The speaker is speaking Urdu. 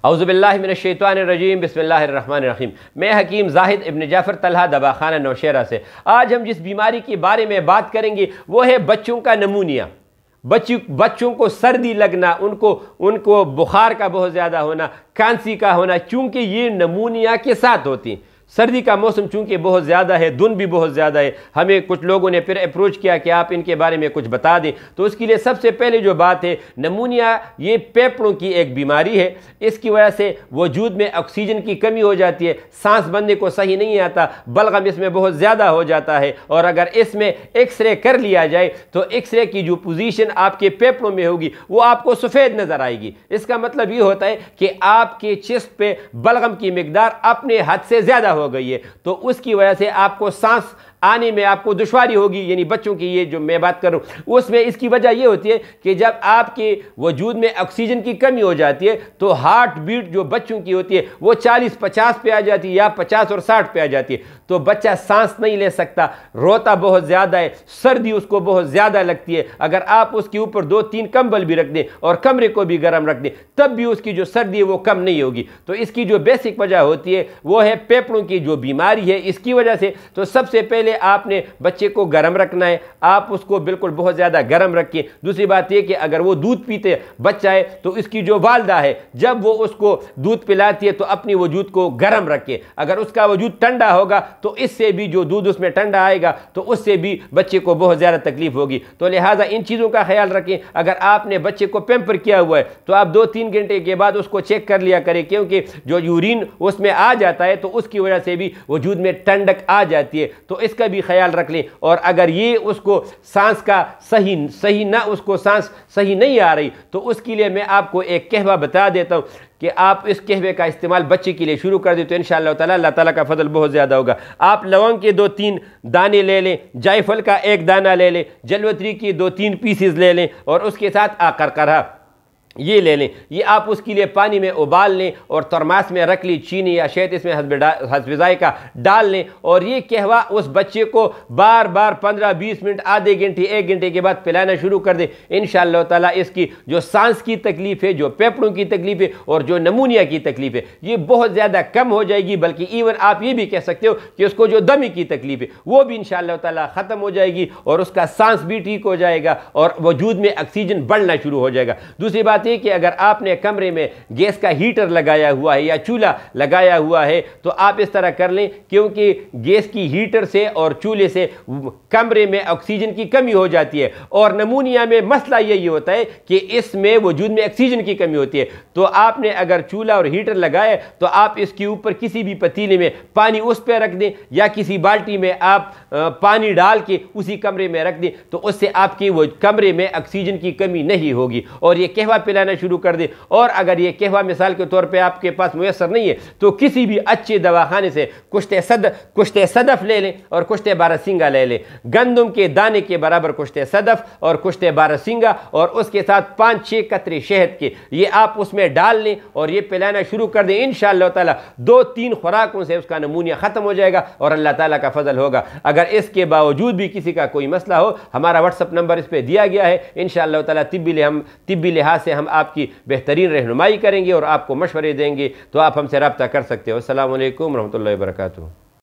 اعوذ باللہ من الشیطان الرجیم، بسم اللہ الرحمن الرحیم۔ میں حکیم زاہد ابن جعفر طلحہ دواخانہ نوشہرہ سے آج ہم جس بیماری کے بارے میں بات کریں گے وہ ہے بچوں کا نمونیا۔ بچوں کو سردی لگنا، ان کو بخار کا بہت زیادہ ہونا، کھانسی کا ہونا، چونکہ یہ نمونیا کے ساتھ ہوتی ہیں۔ سردی کا موسم چونکہ بہت زیادہ ہے، دن بھی بہت زیادہ ہے، ہمیں کچھ لوگوں نے پھر اپروچ کیا کہ آپ ان کے بارے میں کچھ بتا دیں، تو اس کے لیے سب سے پہلے جو بات ہے، نمونیا یہ پھیپھڑوں کی ایک بیماری ہے۔ اس کی وجہ سے وجود میں آکسیجن کی کمی ہو جاتی ہے، سانس بندے کو صحیح نہیں آتا، بلغم اس میں بہت زیادہ ہو جاتا ہے، اور اگر اس میں ایکس رے کر لیا جائے تو ایکس رے کی جو پوزیشن آپ کے پھیپھڑوں میں ہوگی وہ آپ کو سفید نظر آئے گی۔ اس کا مطلب یہ ہوتا ہے کہ آپ کے چسٹ پہ بلغم کی مقدار اپنے حد سے زیادہ ہو گئی ہے، تو اس کی وجہ سے آپ کو سانس آنے میں آپ کو دشواری ہوگی۔ یعنی بچوں کی یہ جو میں بات کروں اس میں اس کی وجہ یہ ہوتی ہے کہ جب آپ کے وجود میں آکسیجن کی کمی ہو جاتی ہے تو ہارٹ بیٹ جو بچوں کی ہوتی ہے وہ 40-50 پہ آ جاتی ہے، یا 50 اور 60 پہ آ جاتی ہے، تو بچہ سانس نہیں لے سکتا، روتا بہت زیادہ ہے، سردی اس کو بہت زیادہ لگتی ہے۔ اگر آپ اس کے اوپر 2-3 کمبل بھی رکھ دیں اور کمرے کو بھی گرم رکھ دیں تب بھی اس کی جو سردی ہے وہ کم نہیں ہوگی۔ تو اس کی جو بیسک وجہ ہوتی ہے وہ ہے پھیپھڑوں کی جو بیماری ہے۔ اس کی وجہ سے تو سب سے پہلے آپ نے بچے کو گرم رکھنا ہے، آپ اس کو بالکل بہت زیادہ گرم رکھیں۔ دوسری بات یہ کہ اگر وہ دودھ پیتے بچہ ہے تو اس کی جو والدہ ہے جب وہ اس کو دودھ پلاتی ہے تو اپنی وجود کو گرم رکھے۔ اگر اس کا وجود ٹھنڈا ہوگا تو اس سے بھی جو دودھ اس میں ٹھنڈا آئے گا تو اس سے بھی بچے کو بہت زیادہ تکلیف ہوگی۔ تو لہٰذا ان چیزوں کا خیال رکھیں۔ اگر آپ نے بچے کو پیمپر کیا ہوا ہے تو آپ 2-3 گھنٹے کے بعد اس کو چیک کر لیا کریں، کیونکہ جو یورین اس میں آ جاتا ہے تو اس کی وجہ سے بھی وجود میں ٹھنڈک آ جاتی ہے، تو اس کا بھی خیال رکھ لیں۔ اور اگر یہ اس کو سانس کا صحیح نہ اس کو سانس صحیح نہیں آ رہی تو اس کے لیے میں آپ کو ایک قہوہ بتا دیتا ہوں کہ آپ اس قہوے کا استعمال بچے کے لیے شروع کر دیں تو انشاءاللہ تعالی اللہ تعالیٰ کا فضل بہت زیادہ ہوگا۔ آپ لونگ کے 2-3 دانے لے لیں، جائے فل کا 1 دانہ لے لیں، جلوتری کی 2-3 پیسز لے لیں، اور اس کے ساتھ کرکرہ یہ لے لیں۔ یہ آپ اس کے لیے پانی میں ابال لیں اور ترماس میں رکھ لی، چینی یا شہد اس میں حسب ذائقہ ڈال لیں، اور یہ قہوہ اس بچے کو بار بار 15-20 منٹ، آدھے گھنٹے، 1 گھنٹے کے بعد پلانا شروع کر دیں۔ انشاءاللہ تعالیٰ اس کی جو سانس کی تکلیف ہے، جو پھیپھڑوں کی تکلیف ہے اور جو نمونیا کی تکلیف ہے یہ بہت زیادہ کم ہو جائے گی، بلکہ ایون آپ یہ بھی کہہ سکتے ہو کہ اس کو جو دمی کی تکلیف ہے وہ بھی انشاءاللہ تعالیٰ ختم ہو جائے گی، اور اس کا سانس بھی ٹھیک ہو جائے گا اور وجود میں آکسیجن بڑھنا شروع ہو جائے گا۔ دوسری بات یہ کہ اگر آپ نے کمرے میں گیس کا ہیٹر لگایا ہوا ہے یا چولہا لگایا ہوا ہے تو آپ اس طرح کر لیں، کیونکہ گیس کی ہیٹر سے اور چولہے سے کمرے میں آکسیجن کی کمی ہو جاتی ہے، اور نمونیا میں مسئلہ یہی ہوتا ہے کہ اس میں وجود میں آکسیجن کی کمی ہوتی ہے۔ تو آپ نے اگر چولہا اور ہیٹر لگایا تو آپ اس کے اوپر کسی بھی پتیلے میں پانی اس پہ رکھ دیں، یا کسی بالٹی میں آپ پانی ڈال کے اسی کمرے میں رکھ دیں، تو اس سے آپ کی وہ کمرے میں آکسیجن کی کمی نہیں ہوگی، اور یہ قہوہ پلانا شروع کر دیں۔ اور اگر یہ قہوہ مثال کے طور پہ آپ کے پاس میسر نہیں ہے تو کسی بھی اچھے دواخانے سے کشت صدف لے لیں اور کشت بارسنگا لے لیں، گندم کے دانے کے برابر کشت صدف اور کشت بارسنگا، اور اس کے ساتھ 5-6 قطرے شہد کے، یہ آپ اس میں ڈال لیں اور یہ پلانا شروع کر دیں۔ انشاءاللہ تعالی 2-3 خوراکوں سے اس کا نمونیا ختم ہو جائے گا اور اللہ تعالیٰ کا فضل ہوگا۔ اگر اس کے باوجود بھی کسی کا کوئی مسئلہ ہو، ہمارا واٹس ایپ نمبر اس پہ دیا گیا ہے، انشاءاللہ تعالی طبی لحاظ سے ہم آپ کی بہترین رہنمائی کریں گے اور آپ کو مشورے دیں گے، تو آپ ہم سے رابطہ کر سکتے ہو۔ السلام علیکم ورحمۃ اللہ وبرکاتہ۔